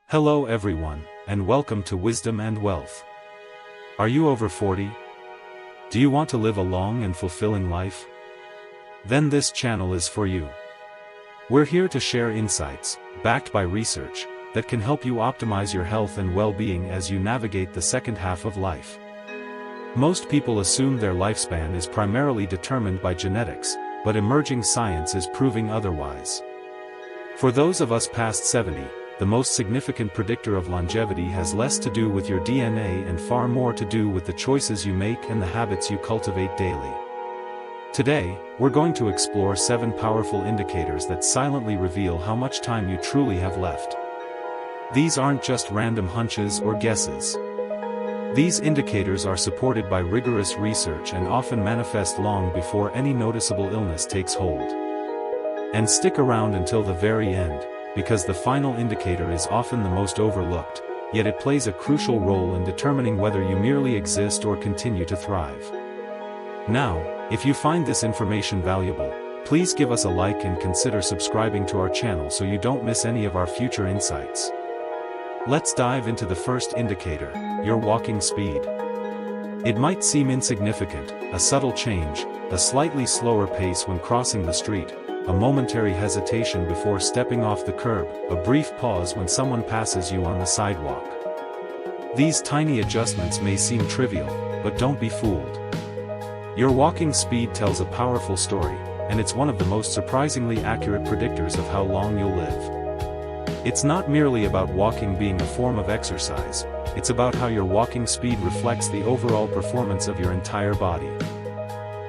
Hello everyone, and welcome to Wisdom and Wealth. Are you over 40? Do you want to live a long and fulfilling life? Then this channel is for you. We're here to share insights, backed by research, that can help you optimize your health and well-being as you navigate the second half of life. Most people assume their lifespan is primarily determined by genetics, but emerging science is proving otherwise. For those of us past 70, the most significant predictor of longevity has less to do with your DNA and far more to do with the choices you make and the habits you cultivate daily. Today, we're going to explore 7 powerful indicators that silently reveal how much time you truly have left. These aren't just random hunches or guesses. These indicators are supported by rigorous research and often manifest long before any noticeable illness takes hold. And stick around until the very end, because the final indicator is often the most overlooked, yet it plays a crucial role in determining whether you merely exist or continue to thrive. Now, if you find this information valuable, please give us a like and consider subscribing to our channel so you don't miss any of our future insights. Let's dive into the first indicator, your walking speed. It might seem insignificant, a subtle change, a slightly slower pace when crossing the street, a momentary hesitation before stepping off the curb, a brief pause when someone passes you on the sidewalk. These tiny adjustments may seem trivial, but don't be fooled. Your walking speed tells a powerful story, and it's one of the most surprisingly accurate predictors of how long you'll live. It's not merely about walking being a form of exercise, it's about how your walking speed reflects the overall performance of your entire body.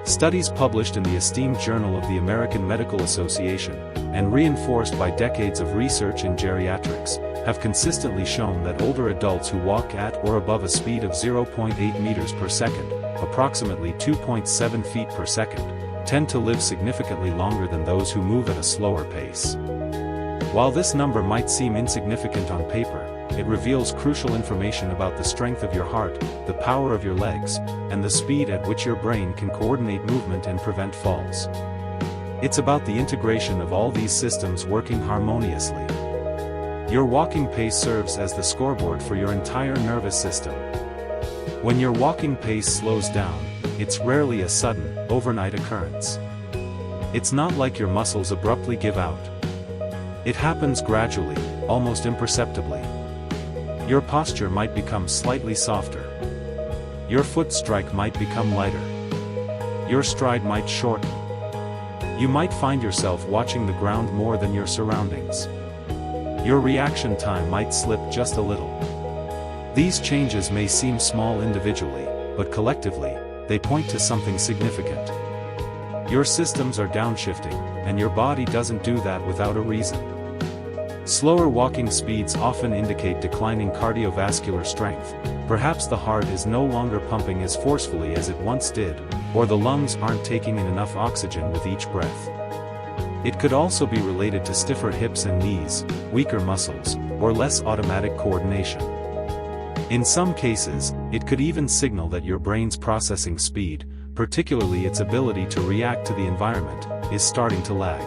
Studies published in the esteemed Journal of the American Medical Association, and reinforced by decades of research in geriatrics, have consistently shown that older adults who walk at or above a speed of 0.8 meters per second, approximately 2.7 feet per second, tend to live significantly longer than those who move at a slower pace. While this number might seem insignificant on paper, it reveals crucial information about the strength of your heart, the power of your legs, and the speed at which your brain can coordinate movement and prevent falls. It's about the integration of all these systems working harmoniously. Your walking pace serves as the scoreboard for your entire nervous system. When your walking pace slows down, it's rarely a sudden, overnight occurrence. It's not like your muscles abruptly give out. It happens gradually, almost imperceptibly. Your posture might become slightly softer. Your foot strike might become lighter. Your stride might shorten. You might find yourself watching the ground more than your surroundings. Your reaction time might slip just a little. These changes may seem small individually, but collectively, they point to something significant. Your systems are downshifting, and your body doesn't do that without a reason. Slower walking speeds often indicate declining cardiovascular strength. Perhaps the heart is no longer pumping as forcefully as it once did, or the lungs aren't taking in enough oxygen with each breath. It could also be related to stiffer hips and knees, weaker muscles, or less automatic coordination. In some cases, it could even signal that your brain's processing speed, particularly its ability to react to the environment, is starting to lag.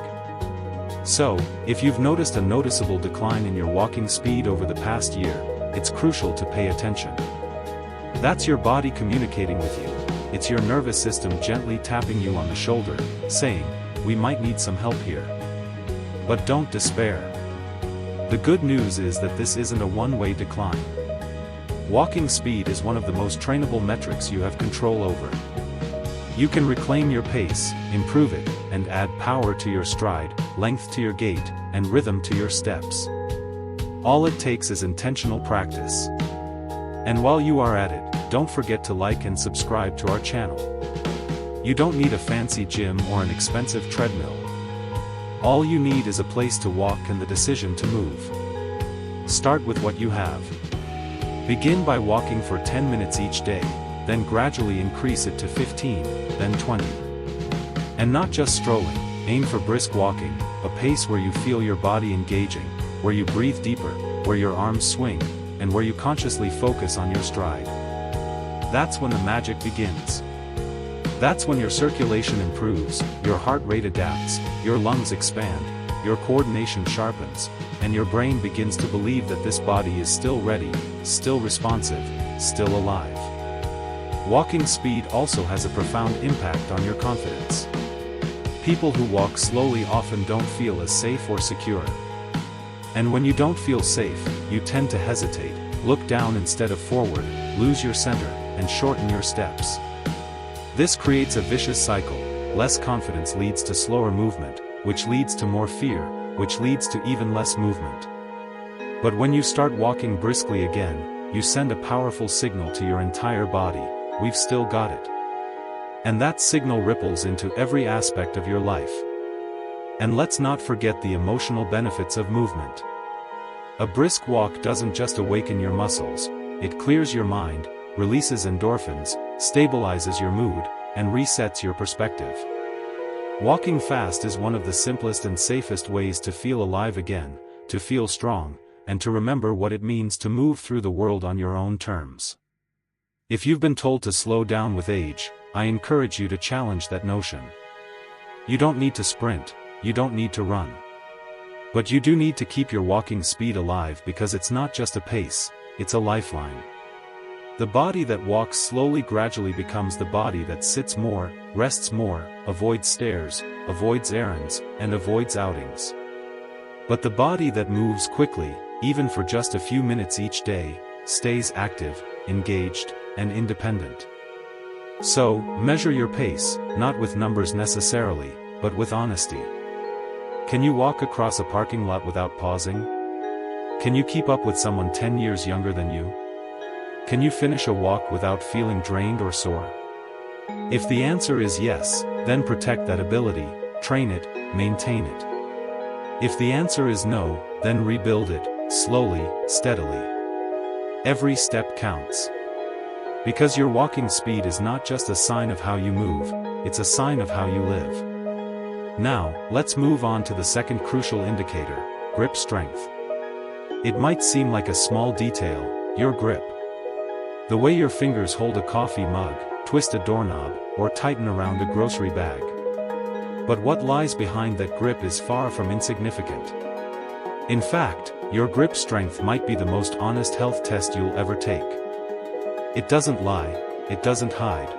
So, if you've noticed a noticeable decline in your walking speed over the past year, it's crucial to pay attention. That's your body communicating with you. It's your nervous system gently tapping you on the shoulder, saying, "We might need some help here." But don't despair. The good news is that this isn't a one-way decline. Walking speed is one of the most trainable metrics you have control over. You can reclaim your pace, improve it, and add power to your stride, length to your gait, and rhythm to your steps. All it takes is intentional practice. And while you are at it, don't forget to like and subscribe to our channel. You don't need a fancy gym or an expensive treadmill. All you need is a place to walk and the decision to move. Start with what you have. Begin by walking for 10 minutes each day, then gradually increase it to 15, then 20. And not just strolling, aim for brisk walking, a pace where you feel your body engaging, where you breathe deeper, where your arms swing, and where you consciously focus on your stride. That's when the magic begins. That's when your circulation improves, your heart rate adapts, your lungs expand, your coordination sharpens, and your brain begins to believe that this body is still ready, still responsive, still alive. Walking speed also has a profound impact on your confidence. People who walk slowly often don't feel as safe or secure. And when you don't feel safe, you tend to hesitate, look down instead of forward, lose your center, and shorten your steps. This creates a vicious cycle. Less confidence leads to slower movement, which leads to more fear, which leads to even less movement. But when you start walking briskly again, you send a powerful signal to your entire body: we've still got it. And that signal ripples into every aspect of your life. And let's not forget the emotional benefits of movement. A brisk walk doesn't just awaken your muscles, it clears your mind, releases endorphins, stabilizes your mood, and resets your perspective. Walking fast is one of the simplest and safest ways to feel alive again, to feel strong, and to remember what it means to move through the world on your own terms. If you've been told to slow down with age, I encourage you to challenge that notion. You don't need to sprint, you don't need to run. But you do need to keep your walking speed alive, because it's not just a pace, it's a lifeline. The body that walks slowly gradually becomes the body that sits more, rests more, avoids stairs, avoids errands, and avoids outings. But the body that moves quickly, even for just a few minutes each day, stays active, engaged, and independent. So, measure your pace, not with numbers necessarily, but with honesty. Can you walk across a parking lot without pausing? Can you keep up with someone 10 years younger than you? Can you finish a walk without feeling drained or sore? If the answer is yes, then protect that ability, train it, maintain it. If the answer is no, then rebuild it, slowly, steadily. Every step counts. Because your walking speed is not just a sign of how you move, it's a sign of how you live. Now, let's move on to the second crucial indicator: grip strength. It might seem like a small detail, your grip. The way your fingers hold a coffee mug, twist a doorknob, or tighten around a grocery bag. But what lies behind that grip is far from insignificant. In fact, your grip strength might be the most honest health test you'll ever take. It doesn't lie, it doesn't hide.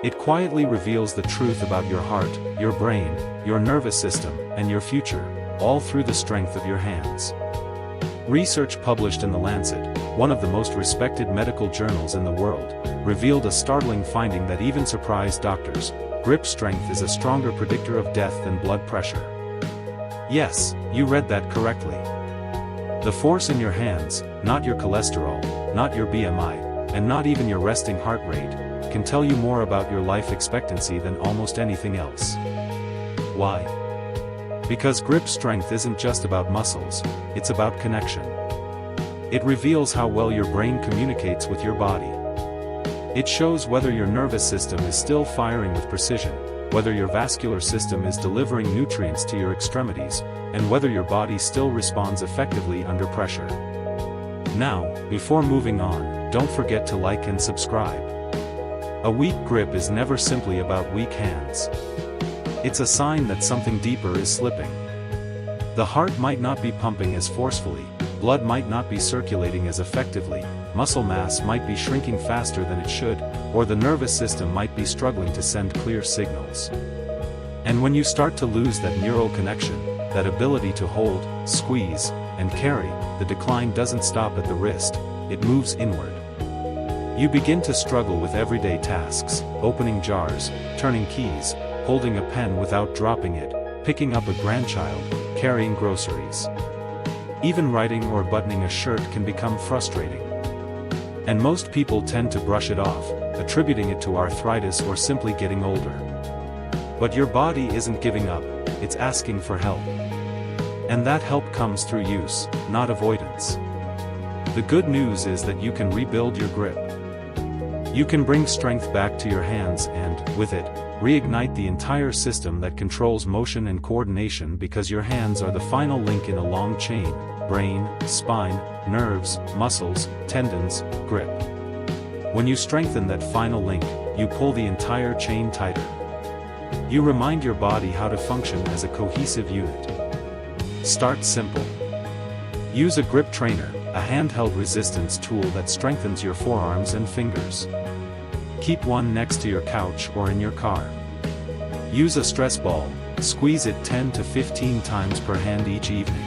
It quietly reveals the truth about your heart, your brain, your nervous system, and your future, all through the strength of your hands. Research published in The Lancet, one of the most respected medical journals in the world, revealed a startling finding that even surprised doctors: grip strength is a stronger predictor of death than blood pressure. Yes, you read that correctly. The force in your hands, not your cholesterol, not your BMI, and not even your resting heart rate, can tell you more about your life expectancy than almost anything else. Why? Because grip strength isn't just about muscles, it's about connection. It reveals how well your brain communicates with your body. It shows whether your nervous system is still firing with precision, whether your vascular system is delivering nutrients to your extremities, and whether your body still responds effectively under pressure. Now, before moving on, don't forget to like and subscribe. A weak grip is never simply about weak hands. It's a sign that something deeper is slipping. The heart might not be pumping as forcefully, blood might not be circulating as effectively, muscle mass might be shrinking faster than it should, or the nervous system might be struggling to send clear signals. And when you start to lose that neural connection, that ability to hold, squeeze, and carry, the decline doesn't stop at the wrist, it moves inward. You begin to struggle with everyday tasks: opening jars, turning keys, holding a pen without dropping it, picking up a grandchild, carrying groceries. Even writing or buttoning a shirt can become frustrating. And most people tend to brush it off, attributing it to arthritis or simply getting older. But your body isn't giving up, it's asking for help. And that help comes through use, not avoidance. The good news is that you can rebuild your grip. You can bring strength back to your hands and, with it, reignite the entire system that controls motion and coordination, because your hands are the final link in a long chain: brain, spine, nerves, muscles, tendons, grip. When you strengthen that final link, you pull the entire chain tighter. You remind your body how to function as a cohesive unit. Start simple. Use a grip trainer, a handheld resistance tool that strengthens your forearms and fingers. Keep one next to your couch or in your car. Use a stress ball, squeeze it 10 to 15 times per hand each evening.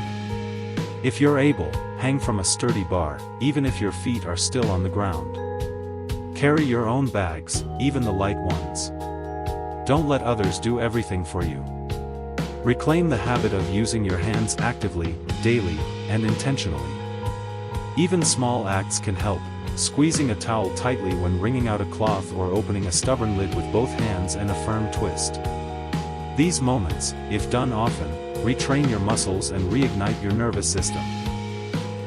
If you're able, hang from a sturdy bar, even if your feet are still on the ground. Carry your own bags, even the light ones. Don't let others do everything for you. Reclaim the habit of using your hands actively, daily, and intentionally. Even small acts can help, squeezing a towel tightly when wringing out a cloth or opening a stubborn lid with both hands and a firm twist. These moments, if done often, retrain your muscles and reignite your nervous system.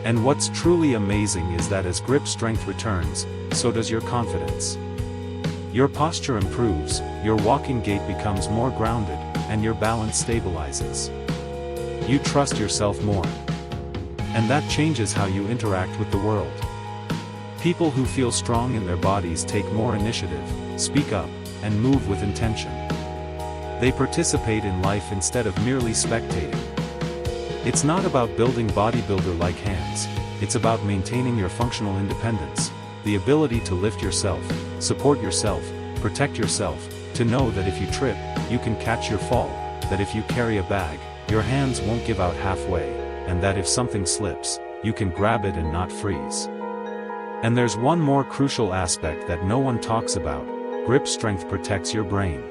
And what's truly amazing is that as grip strength returns, so does your confidence. Your posture improves, your walking gait becomes more grounded, and your balance stabilizes. You trust yourself more. And that changes how you interact with the world. People who feel strong in their bodies take more initiative, speak up, and move with intention. They participate in life instead of merely spectating. It's not about building bodybuilder-like hands, it's about maintaining your functional independence, the ability to lift yourself, support yourself, protect yourself, to know that if you trip, you can catch your fall, that if you carry a bag, your hands won't give out halfway, and that if something slips, you can grab it and not freeze. And there's one more crucial aspect that no one talks about: grip strength protects your brain.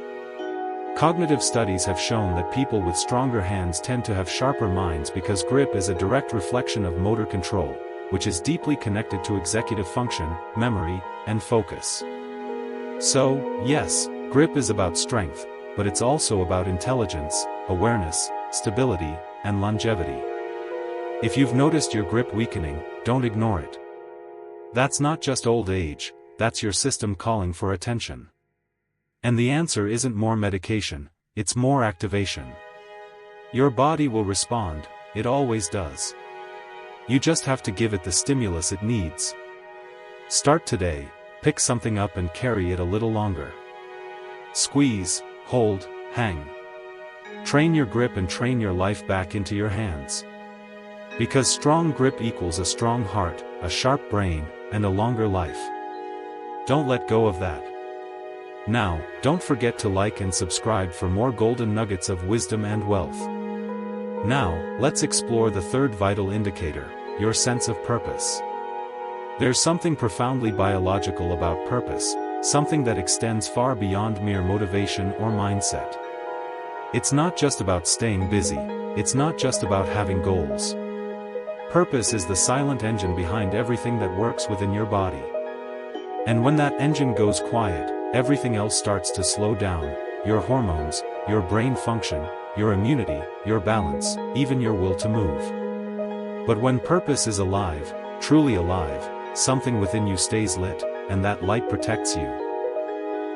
Cognitive studies have shown that people with stronger hands tend to have sharper minds because grip is a direct reflection of motor control, which is deeply connected to executive function, memory, and focus. So, yes, grip is about strength, but it's also about intelligence, awareness, stability, and longevity. If you've noticed your grip weakening, don't ignore it. That's not just old age, that's your system calling for attention. And the answer isn't more medication, it's more activation. Your body will respond, it always does. You just have to give it the stimulus it needs. Start today, pick something up and carry it a little longer. Squeeze, hold, hang. Train your grip and train your life back into your hands. Because strong grip equals a strong heart, a sharp brain, and a longer life. Don't let go of that. Now, don't forget to like and subscribe for more golden nuggets of wisdom and wealth. Now, let's explore the third vital indicator, your sense of purpose. There's something profoundly biological about purpose, something that extends far beyond mere motivation or mindset. It's not just about staying busy, it's not just about having goals. Purpose is the silent engine behind everything that works within your body. And when that engine goes quiet, everything else starts to slow down: your hormones, your brain function, your immunity, your balance, even your will to move. But when purpose is alive, truly alive, something within you stays lit, and that light protects you.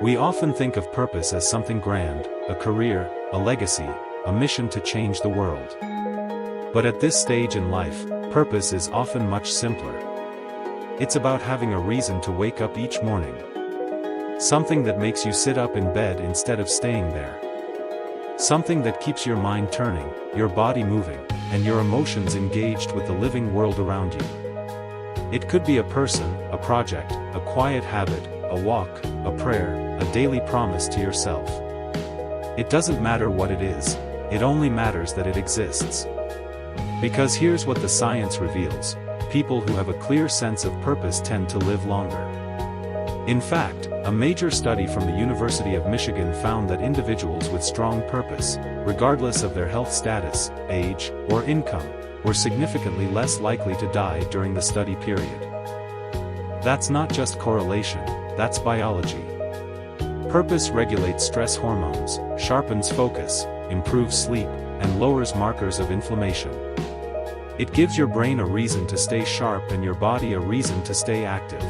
We often think of purpose as something grand, a career, a legacy, a mission to change the world. But at this stage in life, purpose is often much simpler. It's about having a reason to wake up each morning. Something that makes you sit up in bed instead of staying there. Something that keeps your mind turning, your body moving, and your emotions engaged with the living world around you. It could be a person, a project, a quiet habit, a walk, a prayer, a daily promise to yourself. It doesn't matter what it is, it only matters that it exists. Because here's what the science reveals: people who have a clear sense of purpose tend to live longer. In fact, a major study from the University of Michigan found that individuals with strong purpose, regardless of their health status, age, or income, were significantly less likely to die during the study period. That's not just correlation, that's biology. Purpose regulates stress hormones, sharpens focus, improves sleep, and lowers markers of inflammation. It gives your brain a reason to stay sharp and your body a reason to stay active.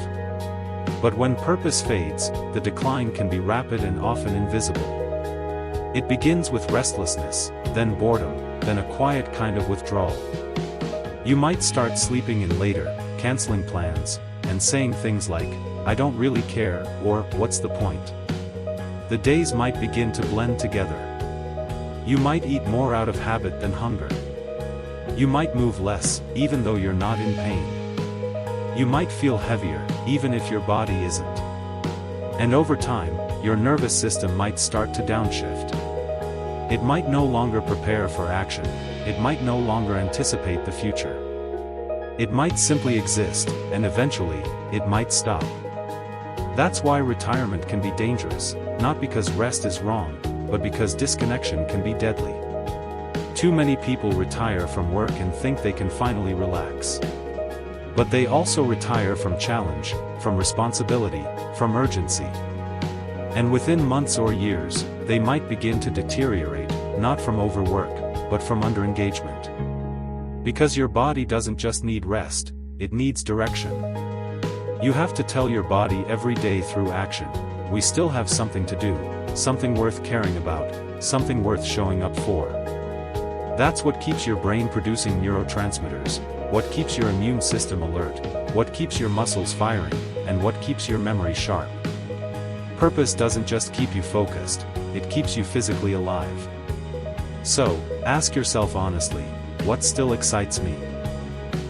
But when purpose fades, the decline can be rapid and often invisible. It begins with restlessness, then boredom, then a quiet kind of withdrawal. You might start sleeping in later, canceling plans, and saying things like, "I don't really care," or "What's the point?" The days might begin to blend together. You might eat more out of habit than hunger. You might move less, even though you're not in pain. You might feel heavier, even if your body isn't. And over time, your nervous system might start to downshift. It might no longer prepare for action. It might no longer anticipate the future. It might simply exist, and eventually, it might stop. That's why retirement can be dangerous, not because rest is wrong, but because disconnection can be deadly. Too many people retire from work and think they can finally relax. But they also retire from challenge, from responsibility, from urgency. And within months or years, they might begin to deteriorate, not from overwork, but from underengagement. Because your body doesn't just need rest, it needs direction. You have to tell your body every day through action, we still have something to do, something worth caring about, something worth showing up for. That's what keeps your brain producing neurotransmitters, what keeps your immune system alert, what keeps your muscles firing, and what keeps your memory sharp. Purpose doesn't just keep you focused, it keeps you physically alive. So, ask yourself honestly, what still excites me?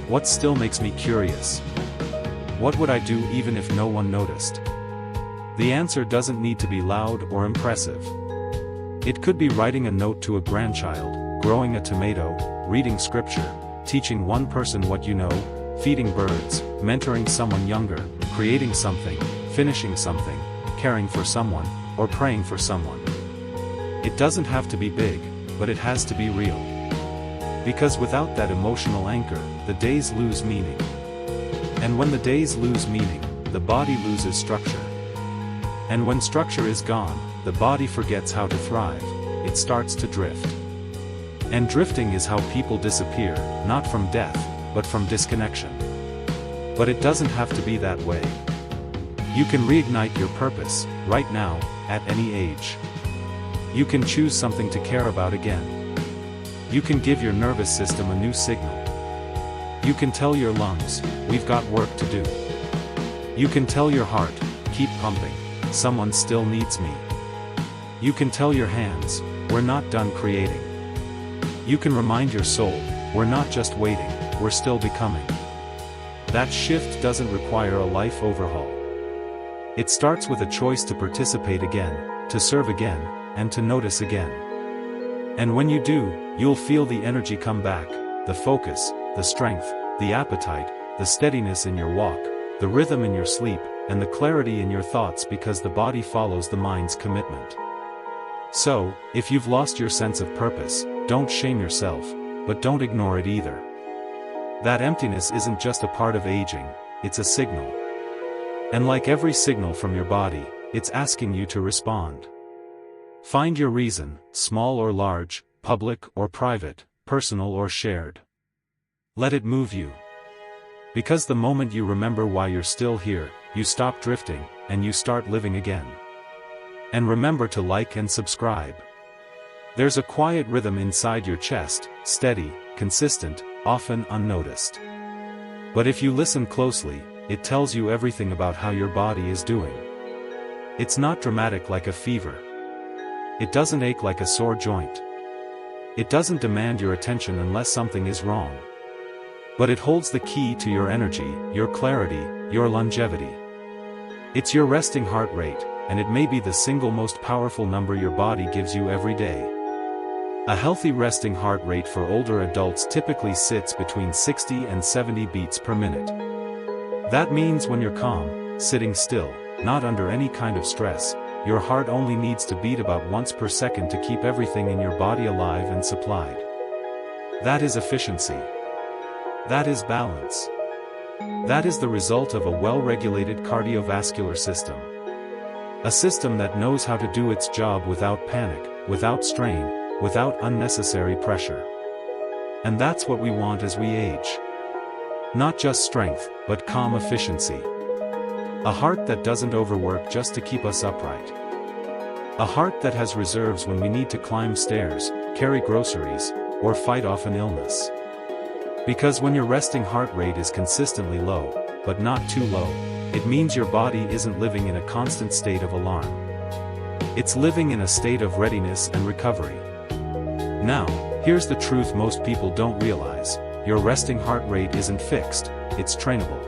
What still makes me curious? What would I do even if no one noticed? The answer doesn't need to be loud or impressive. It could be writing a note to a grandchild, growing a tomato, reading scripture, teaching one person what you know, feeding birds, mentoring someone younger, creating something, finishing something, caring for someone, or praying for someone. It doesn't have to be big, but it has to be real. Because without that emotional anchor, the days lose meaning. And when the days lose meaning, the body loses structure. And when structure is gone, the body forgets how to thrive, it starts to drift. And drifting is how people disappear, not from death, but from disconnection. But it doesn't have to be that way. You can reignite your purpose, right now, at any age. You can choose something to care about again. You can give your nervous system a new signal. You can tell your lungs, we've got work to do. You can tell your heart, keep pumping, someone still needs me. You can tell your hands, we're not done creating. You can remind your soul, we're not just waiting, we're still becoming. That shift doesn't require a life overhaul. It starts with a choice to participate again, to serve again, and to notice again. And when you do, you'll feel the energy come back, the focus, the strength, the appetite, the steadiness in your walk, the rhythm in your sleep, and the clarity in your thoughts because the body follows the mind's commitment. So, if you've lost your sense of purpose, don't shame yourself, but don't ignore it either. That emptiness isn't just a part of aging, it's a signal. And like every signal from your body, it's asking you to respond. Find your reason, small or large, public or private, personal or shared. Let it move you. Because the moment you remember why you're still here, you stop drifting, and you start living again. And remember to like and subscribe. There's a quiet rhythm inside your chest, steady, consistent, often unnoticed. But if you listen closely, it tells you everything about how your body is doing. It's not dramatic like a fever. It doesn't ache like a sore joint. It doesn't demand your attention unless something is wrong. But it holds the key to your energy, your clarity, your longevity. It's your resting heart rate, and it may be the single most powerful number your body gives you every day. A healthy resting heart rate for older adults typically sits between 60 and 70 beats per minute. That means when you're calm, sitting still, not under any kind of stress, your heart only needs to beat about once per second to keep everything in your body alive and supplied. That is efficiency. That is balance. That is the result of a well-regulated cardiovascular system. A system that knows how to do its job without panic, without strain, without unnecessary pressure. And that's what we want as we age. Not just strength, but calm efficiency. A heart that doesn't overwork just to keep us upright. A heart that has reserves when we need to climb stairs, carry groceries, or fight off an illness. Because when your resting heart rate is consistently low, but not too low, it means your body isn't living in a constant state of alarm. It's living in a state of readiness and recovery. Now, here's the truth most people don't realize. your resting heart rate isn't fixed, it's trainable.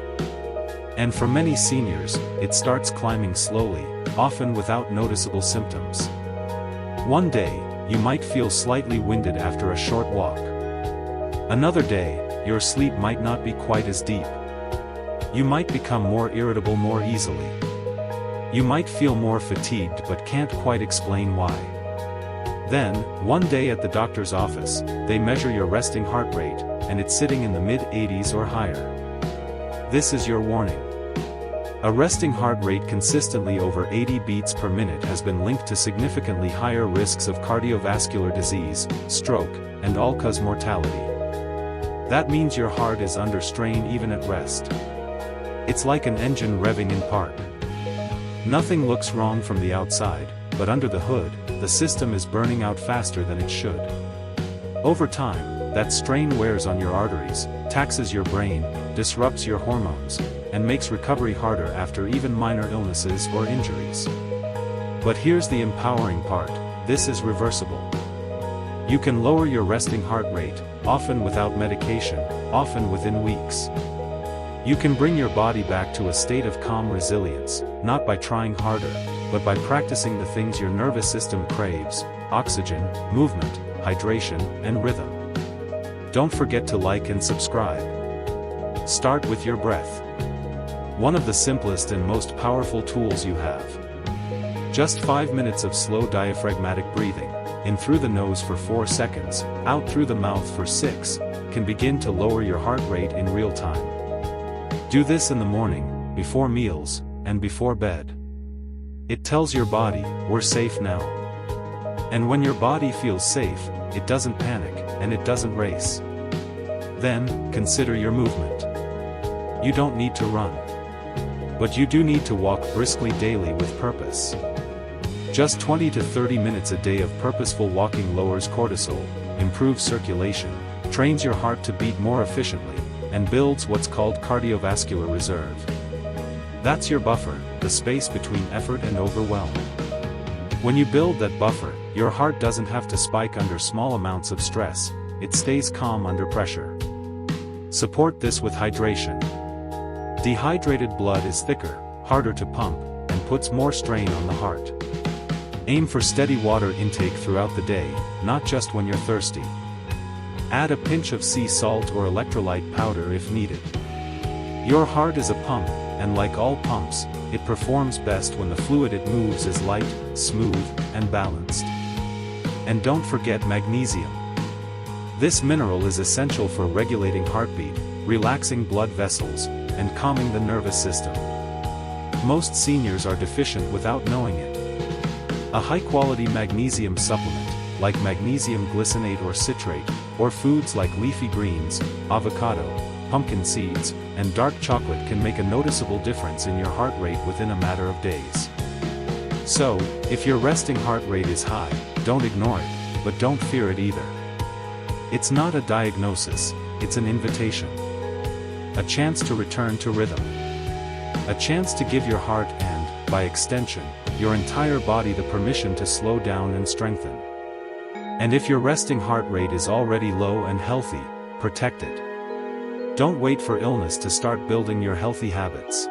And for many seniors, it starts climbing slowly, often without noticeable symptoms. One day, you might feel slightly winded after a short walk. Another day, your sleep might not be quite as deep. You might become more irritable more easily. You might feel more fatigued but can't quite explain why. Then, one day at the doctor's office, they measure your resting heart rate, and it's sitting in the mid-80s or higher. This is your warning. A resting heart rate consistently over 80 beats per minute has been linked to significantly higher risks of cardiovascular disease, stroke, and all-cause mortality. That means your heart is under strain even at rest. It's like an engine revving in park. Nothing looks wrong from the outside, but under the hood, the system is burning out faster than it should. Over time, that strain wears on your arteries, taxes your brain, disrupts your hormones, and makes recovery harder after even minor illnesses or injuries. But here's the empowering part: this is reversible. You can lower your resting heart rate, often without medication, often within weeks. You can bring your body back to a state of calm resilience, not by trying harder, but by practicing the things your nervous system craves: oxygen, movement, hydration, and rhythm. Don't forget to like and subscribe. Start with your breath. One of the simplest and most powerful tools you have. Just 5 minutes of slow diaphragmatic breathing, in through the nose for 4 seconds, out through the mouth for 6, can begin to lower your heart rate in real time. Do this in the morning, before meals, and before bed. It tells your body, we're safe now. And when your body feels safe, it doesn't panic, and it doesn't race. Then, consider your movement. You don't need to run. But you do need to walk briskly daily with purpose. Just 20 to 30 minutes a day of purposeful walking lowers cortisol, improves circulation, trains your heart to beat more efficiently, and builds what's called cardiovascular reserve. That's your buffer, the space between effort and overwhelm. When you build that buffer, your heart doesn't have to spike under small amounts of stress, it stays calm under pressure. Support this with hydration. Dehydrated blood is thicker, harder to pump, and puts more strain on the heart. Aim for steady water intake throughout the day, not just when you're thirsty. Add a pinch of sea salt or electrolyte powder if needed. Your heart is a pump, and like all pumps, it performs best when the fluid it moves is light, smooth, and balanced. And don't forget magnesium. This mineral is essential for regulating heartbeat, relaxing blood vessels, and calming the nervous system. Most seniors are deficient without knowing it. A high-quality magnesium supplement, like magnesium glycinate or citrate, or foods like leafy greens, avocado, pumpkin seeds, and dark chocolate can make a noticeable difference in your heart rate within a matter of days. So, if your resting heart rate is high, don't ignore it, but don't fear it either. It's not a diagnosis, it's an invitation. A chance to return to rhythm. A chance to give your heart and, by extension, your entire body the permission to slow down and strengthen. And if your resting heart rate is already low and healthy, protect it. Don't wait for illness to start building your healthy habits.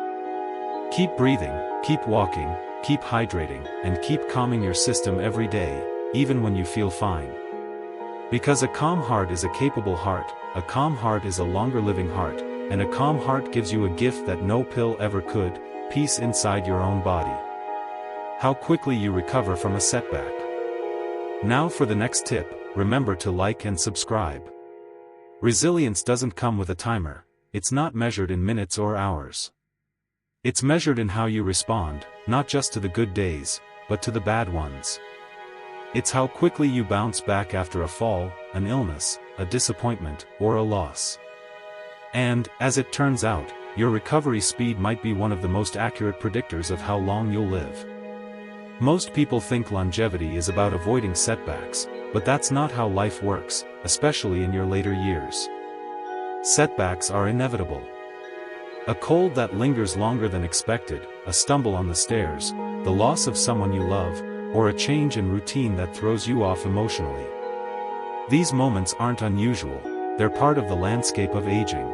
Keep breathing, keep walking, keep hydrating, and keep calming your system every day, even when you feel fine. Because a calm heart is a capable heart, a calm heart is a longer living heart, and a calm heart gives you a gift that no pill ever could: peace inside your own body. How quickly you recover from a setback. Now for the next tip, remember to like and subscribe. Resilience doesn't come with a timer, it's not measured in minutes or hours. It's measured in how you respond, not just to the good days, but to the bad ones. It's how quickly you bounce back after a fall, an illness, a disappointment, or a loss. And, as it turns out, your recovery speed might be one of the most accurate predictors of how long you'll live. Most people think longevity is about avoiding setbacks, but that's not how life works, especially in your later years. Setbacks are inevitable. A cold that lingers longer than expected, a stumble on the stairs, the loss of someone you love, or a change in routine that throws you off emotionally. These moments aren't unusual, they're part of the landscape of aging.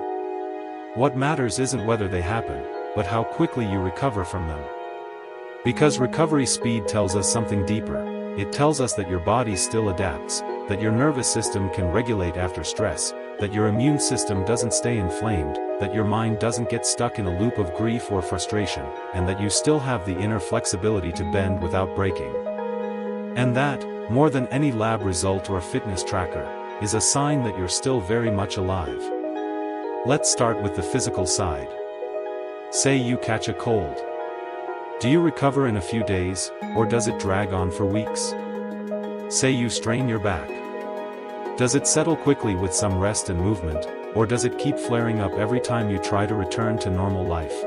What matters isn't whether they happen, but how quickly you recover from them. Because recovery speed tells us something deeper. It tells us that your body still adapts, that your nervous system can regulate after stress, that your immune system doesn't stay inflamed, that your mind doesn't get stuck in a loop of grief or frustration, and that you still have the inner flexibility to bend without breaking. And that, more than any lab result or fitness tracker, is a sign that you're still very much alive. Let's start with the physical side. Say you catch a cold. Do you recover in a few days, or does it drag on for weeks? Say you strain your back. Does it settle quickly with some rest and movement, or does it keep flaring up every time you try to return to normal life?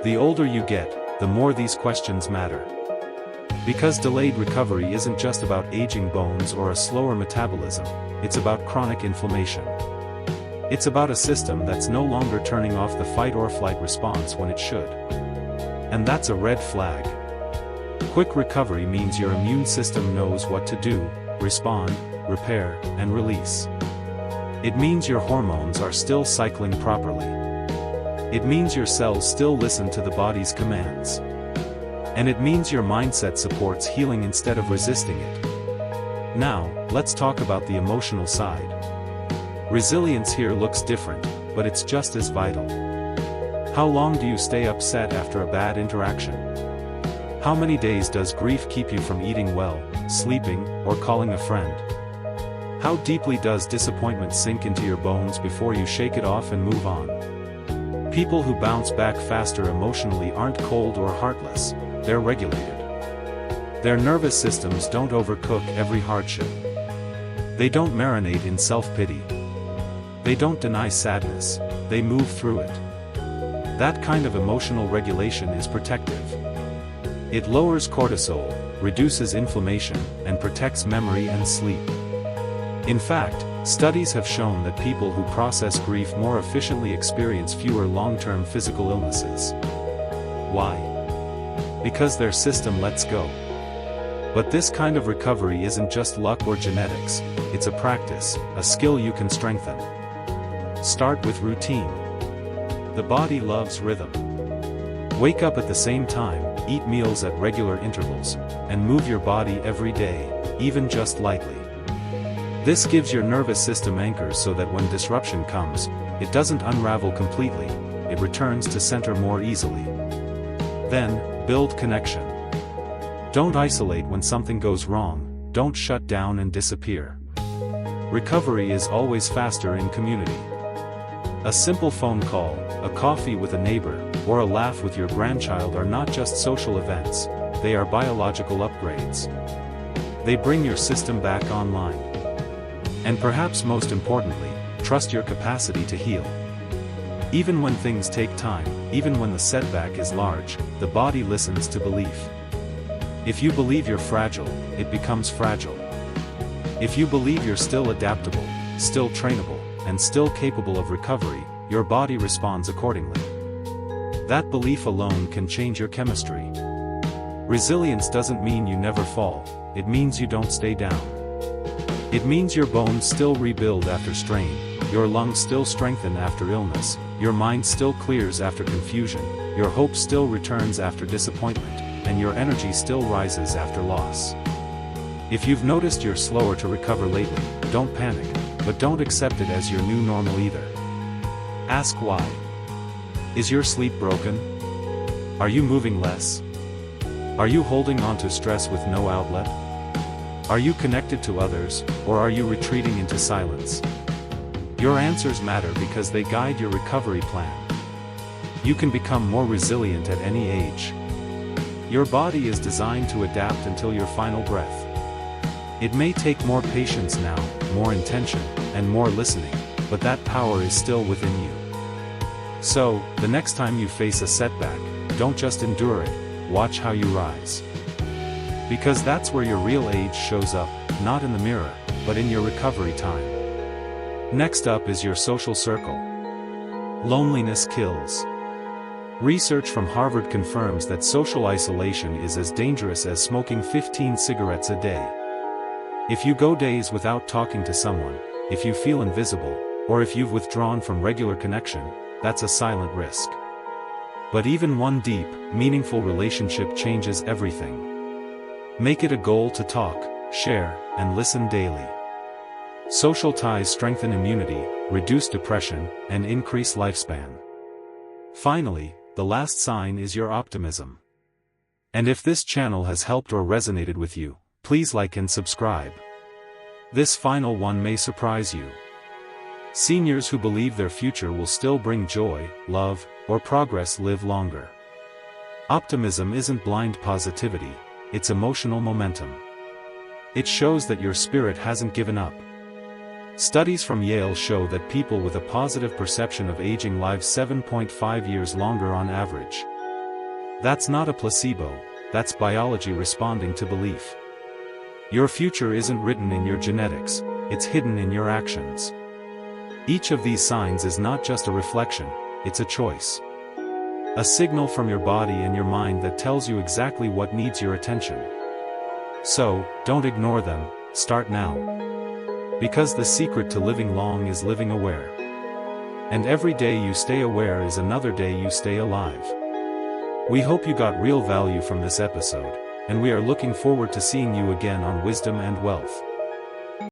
The older you get, the more these questions matter. Because delayed recovery isn't just about aging bones or a slower metabolism, it's about chronic inflammation. It's about a system that's no longer turning off the fight or flight response when it should. And that's a red flag. Quick recovery means your immune system knows what to do: respond, repair, and release. It means your hormones are still cycling properly. It means your cells still listen to the body's commands. And it means your mindset supports healing instead of resisting it. Now, let's talk about the emotional side. Resilience here looks different, but it's just as vital. How long do you stay upset after a bad interaction? How many days does grief keep you from eating well, sleeping, or calling a friend? How deeply does disappointment sink into your bones before you shake it off and move on? People who bounce back faster emotionally aren't cold or heartless, they're regulated. Their nervous systems don't overcook every hardship. They don't marinate in self-pity. They don't deny sadness, they move through it. That kind of emotional regulation is protective. It lowers cortisol, reduces inflammation, and protects memory and sleep. In fact, studies have shown that people who process grief more efficiently experience fewer long-term physical illnesses. Why? Because their system lets go. But this kind of recovery isn't just luck or genetics, it's a practice, a skill you can strengthen. Start with routine. The body loves rhythm. Wake up at the same time, eat meals at regular intervals, and move your body every day, even just lightly. This gives your nervous system anchors so that when disruption comes, it doesn't unravel completely, it returns to center more easily. Then, build connection. Don't isolate when something goes wrong, don't shut down and disappear. Recovery is always faster in community. A simple phone call, a coffee with a neighbor, or a laugh with your grandchild are not just social events, they are biological upgrades. They bring your system back online. And perhaps most importantly, trust your capacity to heal. Even when things take time, even when the setback is large, the body listens to belief. If you believe you're fragile, it becomes fragile. If you believe you're still adaptable, still trainable, and still capable of recovery, your body responds accordingly. That belief alone can change your chemistry. Resilience doesn't mean you never fall, it means you don't stay down. It means your bones still rebuild after strain, your lungs still strengthen after illness, your mind still clears after confusion, your hope still returns after disappointment, and your energy still rises after loss. If you've noticed you're slower to recover lately, don't panic, but don't accept it as your new normal either. Ask why. Is your sleep broken? Are you moving less? Are you holding on to stress with no outlet? Are you connected to others, or are you retreating into silence? Your answers matter because they guide your recovery plan. You can become more resilient at any age. Your body is designed to adapt until your final breath. It may take more patience now, more intention, and more listening, but that power is still within you. So, the next time you face a setback, don't just endure it, watch how you rise. Because that's where your real age shows up, not in the mirror, but in your recovery time. Next up is your social circle. Loneliness kills. Research from Harvard confirms that social isolation is as dangerous as smoking 15 cigarettes a day. If you go days without talking to someone, if you feel invisible, or if you've withdrawn from regular connection, that's a silent risk. But even one deep, meaningful relationship changes everything. Make it a goal to talk, share, and listen daily. Social ties strengthen immunity, reduce depression, and increase lifespan. Finally, the last sign is your optimism. And if this channel has helped or resonated with you, please like and subscribe. This final one may surprise you. Seniors who believe their future will still bring joy, love, or progress live longer. Optimism isn't blind positivity, it's emotional momentum. It shows that your spirit hasn't given up. Studies from Yale show that people with a positive perception of aging live 7.5 years longer on average. That's not a placebo, that's biology responding to belief. Your future isn't written in your genetics, it's hidden in your actions. Each of these signs is not just a reflection, it's a choice. A signal from your body and your mind that tells you exactly what needs your attention. So, don't ignore them, start now. Because the secret to living long is living aware. And every day you stay aware is another day you stay alive. We hope you got real value from this episode, and we are looking forward to seeing you again on Wisdom and Wealth.